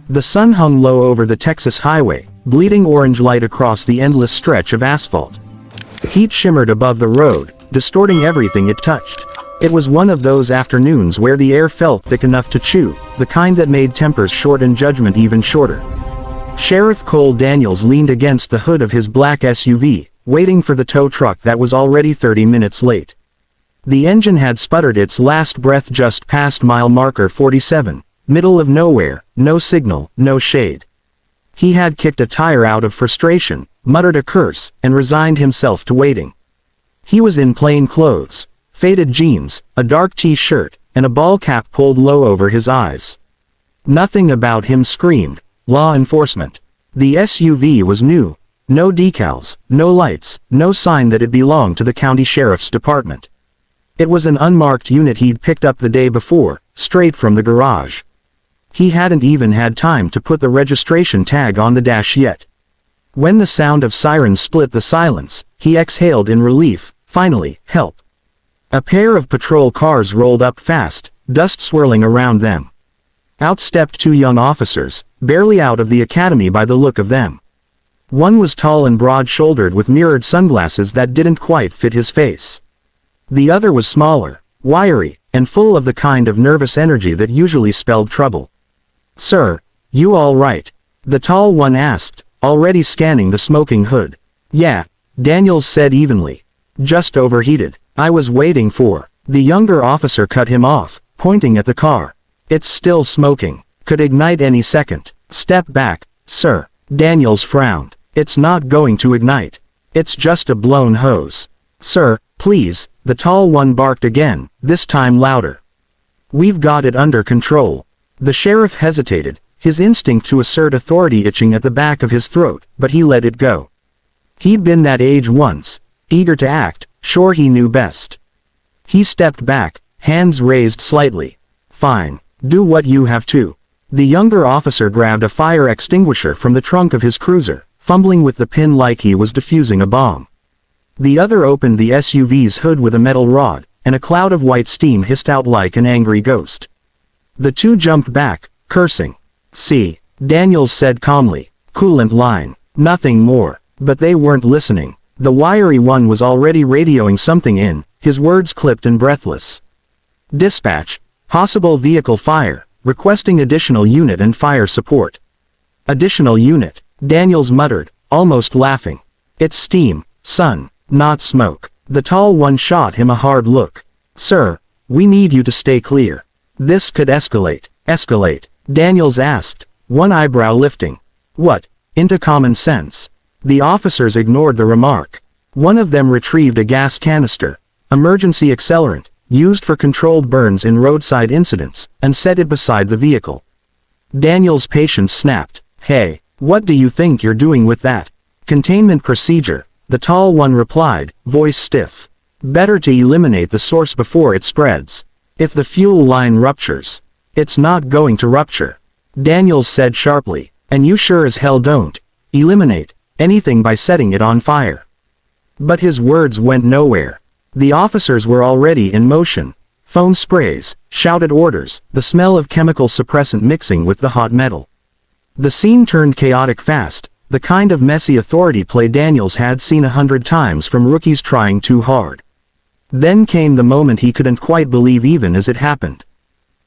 The sun hung low over the Texas highway, bleeding orange light across the endless stretch of asphalt. Heat shimmered above the road, distorting everything it touched. It was one of those afternoons where the air felt thick enough to chew, the kind that made tempers short and judgment even shorter. Sheriff Cole Daniels leaned against the hood of his black SUV, waiting for the tow truck that was already 30 minutes late. The engine had sputtered its last breath just past mile marker 47, middle of nowhere, no signal, no shade. He had kicked a tire out of frustration, muttered a curse, and resigned himself to waiting. He was in plain clothes, faded jeans, a dark t-shirt, and a ball cap pulled low over his eyes. Nothing about him screamed, law enforcement. The SUV was new. No decals, no lights, no sign that it belonged to the county sheriff's department. It was an unmarked unit he'd picked up the day before, straight from the garage. He hadn't even had time to put the registration tag on the dash yet. When the sound of sirens split the silence, he exhaled in relief. Finally, help. A pair of patrol cars rolled up fast, dust swirling around them. Out stepped two young officers, barely out of the academy by the look of them. One was tall and broad-shouldered with mirrored sunglasses that didn't quite fit his face. The other was smaller, wiry, and full of the kind of nervous energy that usually spelled trouble. "Sir, you all right?" the tall one asked, already scanning the smoking hood. "Yeah," Daniels said evenly. "Just overheated. I was waiting for..." The younger officer cut him off, pointing at the car. "It's still smoking. Could ignite any second." "Step back, sir." Daniels frowned. "It's not going to ignite. It's just a blown hose." "Sir, please," the tall one barked again, this time louder. "We've got it under control." The sheriff hesitated, his instinct to assert authority itching at the back of his throat, but he let it go. He'd been that age once, eager to act, sure he knew best. He stepped back, hands raised slightly. "Fine. Do what you have to." The younger officer grabbed a fire extinguisher from the trunk of his cruiser, fumbling with the pin like he was defusing a bomb. The other opened the SUV's hood with a metal rod, and a cloud of white steam hissed out like an angry ghost. The two jumped back, cursing. "See," Daniels said calmly. "Coolant line. Nothing more." But they weren't listening. The wiry one was already radioing something in, his words clipped and breathless. "Dispatch. Possible vehicle fire. Requesting additional unit and fire support." "Additional unit," Daniels muttered, almost laughing. "It's steam, son, not smoke." The tall one shot him a hard look. "Sir, we need you to stay clear. This could escalate." "Escalate?" Daniels asked, one eyebrow lifting. "What? Into common sense." The officers ignored the remark. One of them retrieved a gas canister, emergency accelerant, used for controlled burns in roadside incidents, and set it beside the vehicle. Daniels' patience snapped. "Hey, what do you think you're doing with that?" "Containment procedure," the tall one replied, voice stiff. "Better to eliminate the source before it spreads. If the fuel line ruptures..." "It's not going to rupture," Daniels said sharply. "And you sure as hell don't eliminate anything by setting it on fire." But his words went nowhere. The officers were already in motion. Foam sprays, shouted orders, the smell of chemical suppressant mixing with the hot metal. The scene turned chaotic fast, the kind of messy authority play Daniels had seen 100 times from rookies trying too hard. Then came the moment he couldn't quite believe even as it happened.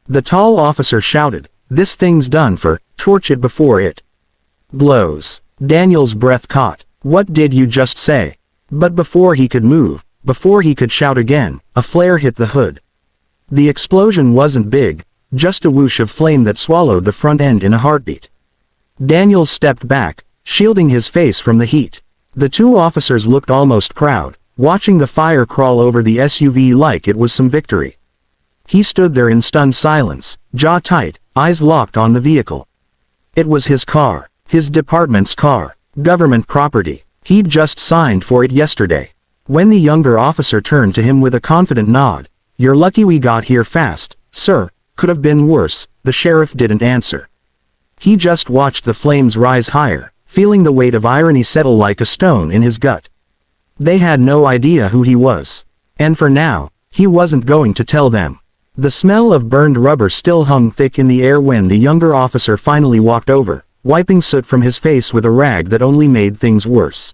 The tall officer shouted, "This thing's done for, torch it before it blows." Daniels' breath caught. What did you just say? But before he could move, before he could shout again, a flare hit the hood. The explosion wasn't big, just a whoosh of flame that swallowed the front end in a heartbeat. Daniels stepped back, shielding his face from the heat. The two officers looked almost proud, watching the fire crawl over the SUV like it was some victory. He stood there in stunned silence, jaw tight, eyes locked on the vehicle. It was his car, his department's car, government property. He'd just signed for it yesterday. When the younger officer turned to him with a confident nod, "You're lucky we got here fast, sir. Could have been worse," the sheriff didn't answer. He just watched the flames rise higher, feeling the weight of irony settle like a stone in his gut. They had no idea who he was. And for now, he wasn't going to tell them. The smell of burned rubber still hung thick in the air when the younger officer finally walked over, wiping soot from his face with a rag that only made things worse.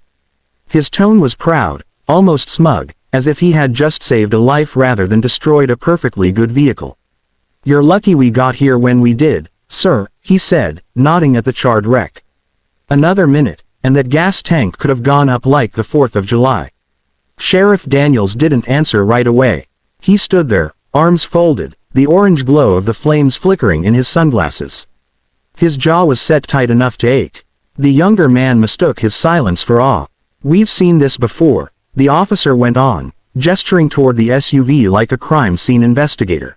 His tone was proud, almost smug, as if he had just saved a life rather than destroyed a perfectly good vehicle. "You're lucky we got here when we did, sir," he said, nodding at the charred wreck. "Another minute, and that gas tank could have gone up like the 4th of July. Sheriff Daniels didn't answer right away. He stood there, arms folded, the orange glow of the flames flickering in his sunglasses. His jaw was set tight enough to ache. The younger man mistook his silence for awe. "We've seen this before," the officer went on, gesturing toward the SUV like a crime scene investigator.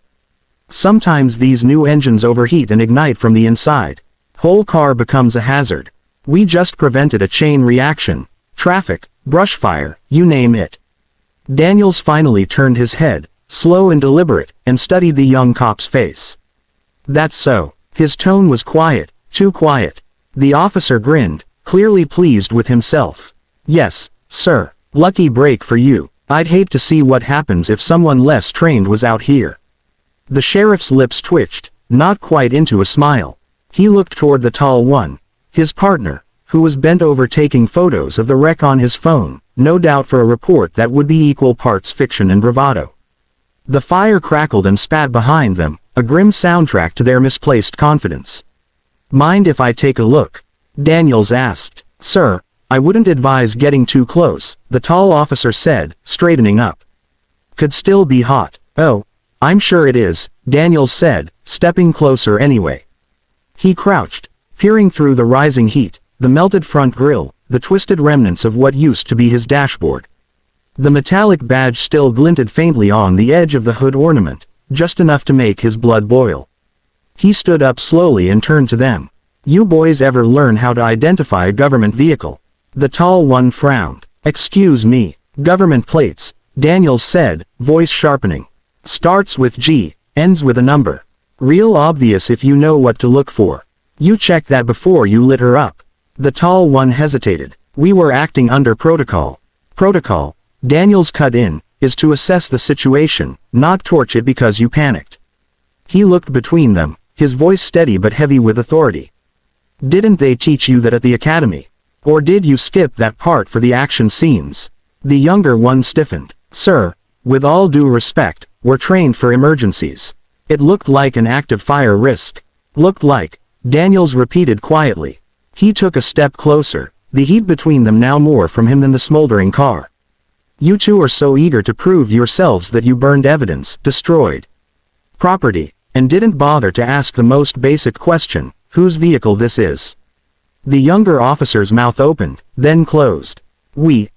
"Sometimes these new engines overheat and ignite from the inside. Whole car becomes a hazard. We just prevented a chain reaction. Traffic, brush fire, you name it." Daniels finally turned his head, slow and deliberate, and studied the young cop's face. "That's so." His tone was quiet, too quiet. The officer grinned, clearly pleased with himself. "Yes, sir. Lucky break for you. I'd hate to see what happens if someone less trained was out here." The sheriff's lips twitched, not quite into a smile. He looked toward the tall one, his partner, who was bent over taking photos of the wreck on his phone, no doubt for a report that would be equal parts fiction and bravado. The fire crackled and spat behind them, a grim soundtrack to their misplaced confidence. "Mind if I take a look?" Daniels asked. "Sir, I wouldn't advise getting too close," the tall officer said, straightening up. "Could still be hot." "Oh, I'm sure it is," Daniels said, stepping closer anyway. He crouched, peering through the rising heat, the melted front grille, the twisted remnants of what used to be his dashboard. The metallic badge still glinted faintly on the edge of the hood ornament, just enough to make his blood boil. He stood up slowly and turned to them. "You boys ever learn how to identify a government vehicle?" The tall one frowned. "Excuse me, government plates," Daniels said, voice sharpening. "Starts with G, ends with a number. Real obvious if you know what to look for. You checked that before you lit her up." The tall one hesitated. "We were acting under protocol." "Protocol," Daniels cut in, "is to assess the situation, not torch it because you panicked." He looked between them, his voice steady but heavy with authority. "Didn't they teach you that at the academy? Or did you skip that part for the action scenes?" The younger one stiffened. "Sir, with all due respect, we're trained for emergencies." "It looked like an active fire risk." "Looked like," Daniels repeated quietly. He took a step closer, the heat between them now more from him than the smoldering car. "You two are so eager to prove yourselves that you burned evidence, destroyed property, and didn't bother to ask the most basic question, whose vehicle this is." The younger officer's mouth opened, then closed. We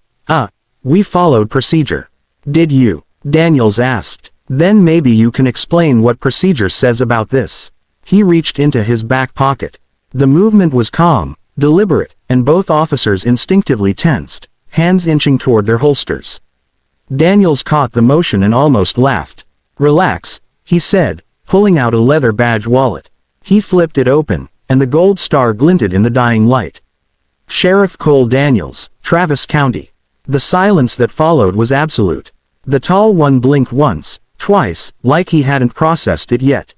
followed procedure." "Did you?" Daniels asked. "Then maybe you can explain what procedure says about this." He reached into his back pocket. The movement was calm, deliberate, and both officers instinctively tensed, hands inching toward their holsters. Daniels caught the motion and almost laughed. "Relax," he said, pulling out a leather badge wallet. He flipped it open, and the gold star glinted in the dying light. "Sheriff Cole Daniels, Travis County." The silence that followed was absolute. The tall one blinked once, twice, like he hadn't processed it yet.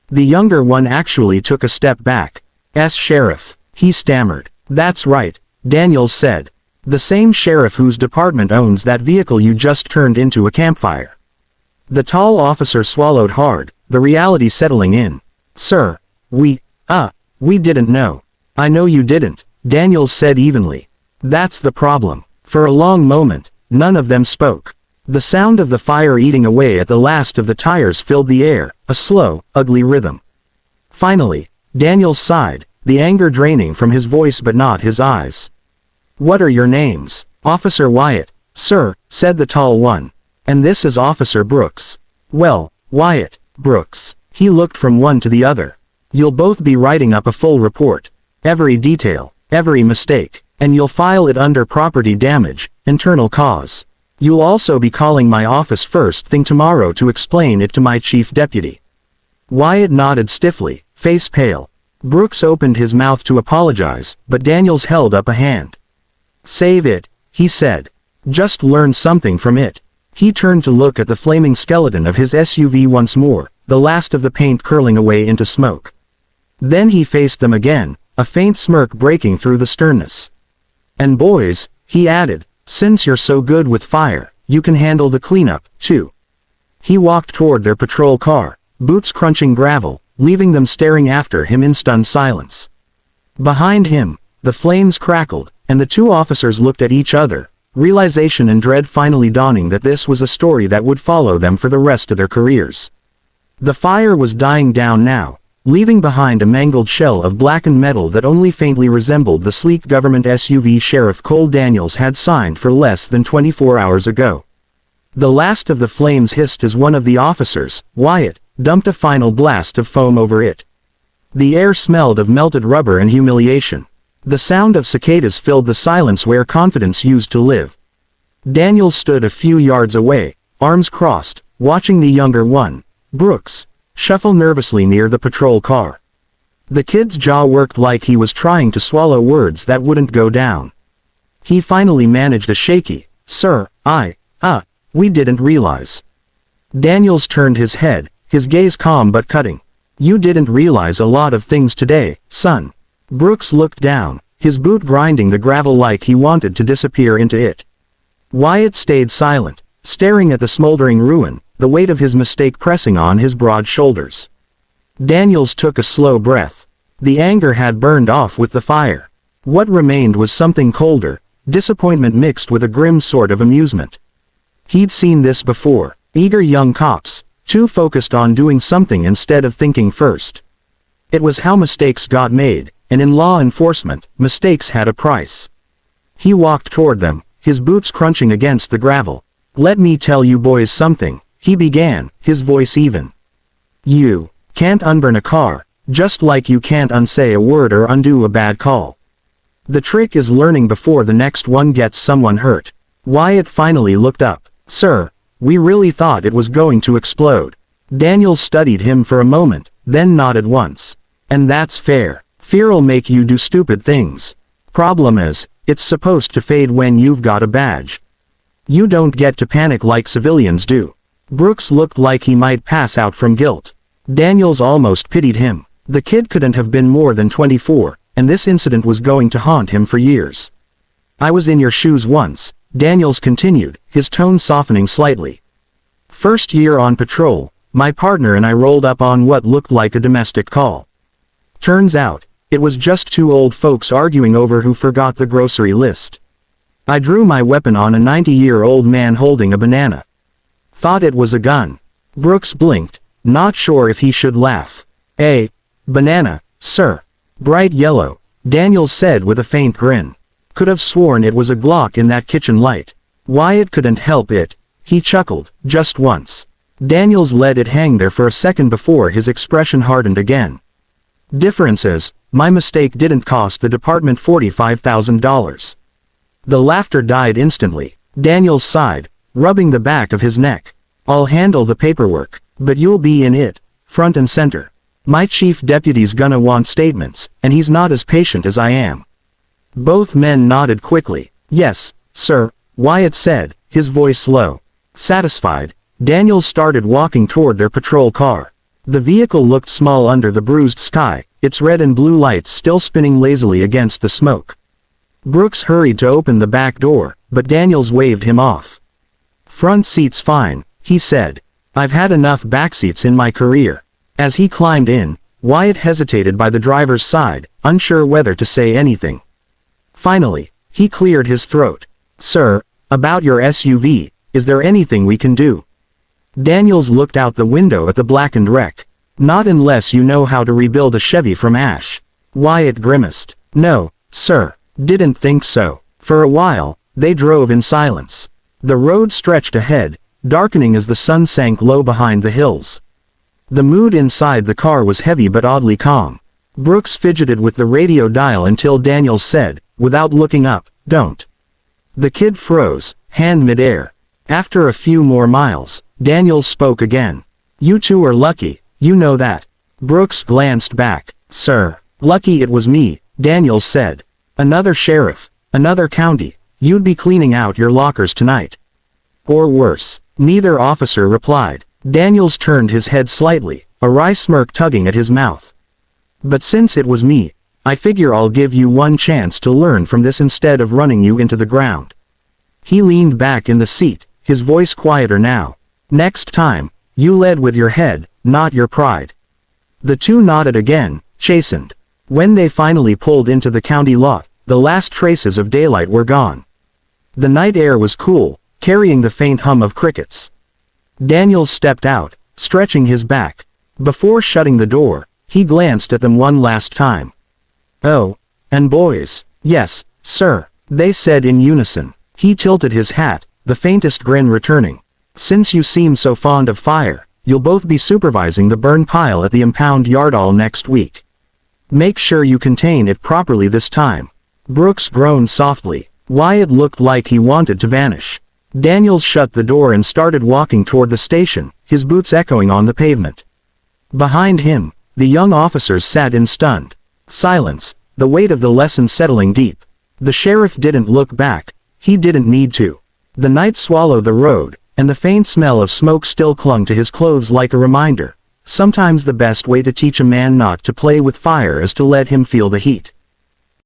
The younger one actually took a step back. Sheriff," he stammered. "That's right," Daniels said. "The same sheriff whose department owns that vehicle you just turned into a campfire." The tall officer swallowed hard, the reality settling in. "Sir, we didn't know." "I know you didn't," Daniels said evenly. "That's the problem." For a long moment, none of them spoke. The sound of the fire eating away at the last of the tires filled the air, a slow, ugly rhythm. Finally, Daniels sighed, the anger draining from his voice but not his eyes. "What are your names?" "Officer Wyatt, sir," said the tall one. "And this is Officer Brooks." "Well, Wyatt, Brooks." He looked from one to the other. "You'll both be writing up a full report. Every detail, every mistake, and you'll file it under property damage, internal cause. You'll also be calling my office first thing tomorrow to explain it to my chief deputy." Wyatt nodded stiffly, face pale. Brooks opened his mouth to apologize, but Daniels held up a hand. "Save it," he said. "Just learn something from it." He turned to look at the flaming skeleton of his SUV once more, the last of the paint curling away into smoke. Then he faced them again, a faint smirk breaking through the sternness. "And boys," he added, "since you're so good with fire, you can handle the cleanup, too." He walked toward their patrol car, boots crunching gravel, leaving them staring after him in stunned silence. Behind him, the flames crackled, and the two officers looked at each other, realization and dread finally dawning that this was a story that would follow them for the rest of their careers. The fire was dying down now, leaving behind a mangled shell of blackened metal that only faintly resembled the sleek government SUV Sheriff Cole Daniels had signed for less than 24 hours ago. The last of the flames hissed as one of the officers, Wyatt, dumped a final blast of foam over it. The air smelled of melted rubber and humiliation. The sound of cicadas filled the silence where confidence used to live. Daniels stood a few yards away, arms crossed, watching the younger one, Brooks, shuffle nervously near the patrol car. The kid's jaw worked like he was trying to swallow words that wouldn't go down. He finally managed a shaky, "Sir, we didn't realize." Daniels turned his head, his gaze calm but cutting. "You didn't realize a lot of things today, son." Brooks looked down, his boot grinding the gravel like he wanted to disappear into it. Wyatt stayed silent, staring at the smoldering ruin, the weight of his mistake pressing on his broad shoulders. Daniels took a slow breath. The anger had burned off with the fire. What remained was something colder, disappointment mixed with a grim sort of amusement. He'd seen this before, eager young cops, too focused on doing something instead of thinking first. It was how mistakes got made, and in law enforcement, mistakes had a price. He walked toward them, his boots crunching against the gravel. "Let me tell you boys something," he began, his voice even. "You can't unburn a car, just like you can't unsay a word or undo a bad call. The trick is learning before the next one gets someone hurt." Wyatt finally looked up. "Sir, we really thought it was going to explode." Daniels studied him for a moment, then nodded once. "And that's fair. Fear'll make you do stupid things. Problem is, it's supposed to fade when you've got a badge. You don't get to panic like civilians do." Brooks looked like he might pass out from guilt. Daniels almost pitied him. The kid couldn't have been more than 24, and this incident was going to haunt him for years. "I was in your shoes once," Daniels continued, his tone softening slightly. "First year on patrol, my partner and I rolled up on what looked like a domestic call. Turns out, it was just two old folks arguing over who forgot the grocery list. I drew my weapon on a 90-year-old man holding a banana. Thought it was a gun." Brooks blinked, not sure if he should laugh. "A banana, sir. Bright yellow," Daniels said with a faint grin. "Could have sworn it was a Glock in that kitchen light." Wyatt couldn't help it. He chuckled, just once. Daniels let it hang there for a second before his expression hardened again. "Difference is, my mistake didn't cost the department $45,000. The laughter died instantly. Daniels sighed, rubbing the back of his neck. "I'll handle the paperwork, but you'll be in it, front and center. My chief deputy's gonna want statements, and he's not as patient as I am." Both men nodded quickly. "Yes, sir," Wyatt said, his voice low. Satisfied, Daniels started walking toward their patrol car. The vehicle looked small under the bruised sky, its red and blue lights still spinning lazily against the smoke. Brooks hurried to open the back door, but Daniels waved him off. "Front seat's fine," he said. "I've had enough backseats in my career." As he climbed in, Wyatt hesitated by the driver's side, unsure whether to say anything. Finally, he cleared his throat. "Sir, about your SUV, is there anything we can do?" Daniels looked out the window at the blackened wreck. "Not unless you know how to rebuild a Chevy from ash." Wyatt grimaced. "No, sir, didn't think so." For a while, they drove in silence. The road stretched ahead, darkening as the sun sank low behind the hills. The mood inside the car was heavy but oddly calm. Brooks fidgeted with the radio dial until Daniels said, without looking up, "Don't." The kid froze, hand midair. After a few more miles, Daniels spoke again. "You two are lucky, you know that." Brooks glanced back. "Sir, lucky it was me," Daniels said. "Another sheriff, another county, you'd be cleaning out your lockers tonight." Or worse. Neither officer replied. Daniels turned his head slightly, a wry smirk tugging at his mouth. But since it was me, I figure I'll give you one chance to learn from this instead of running you into the ground. He leaned back in the seat, his voice quieter now. Next time, you led with your head, not your pride. The two nodded again, chastened. When they finally pulled into the county lot, the last traces of daylight were gone. The night air was cool, carrying the faint hum of crickets. Daniels stepped out, stretching his back. Before shutting the door, he glanced at them one last time. Oh, and boys. Yes, sir, they said in unison. He tilted his hat, the faintest grin returning. Since you seem so fond of fire, you'll both be supervising the burn pile at the impound yard all next week. Make sure you contain it properly this time. Brooks groaned softly. Wyatt looked like he wanted to vanish. Daniels shut the door and started walking toward the station, his boots echoing on the pavement. Behind him, the young officers sat in stunned silence, the weight of the lesson settling deep. The sheriff didn't look back. He didn't need to. The night swallowed the road, and the faint smell of smoke still clung to his clothes like a reminder. Sometimes the best way to teach a man not to play with fire is to let him feel the heat.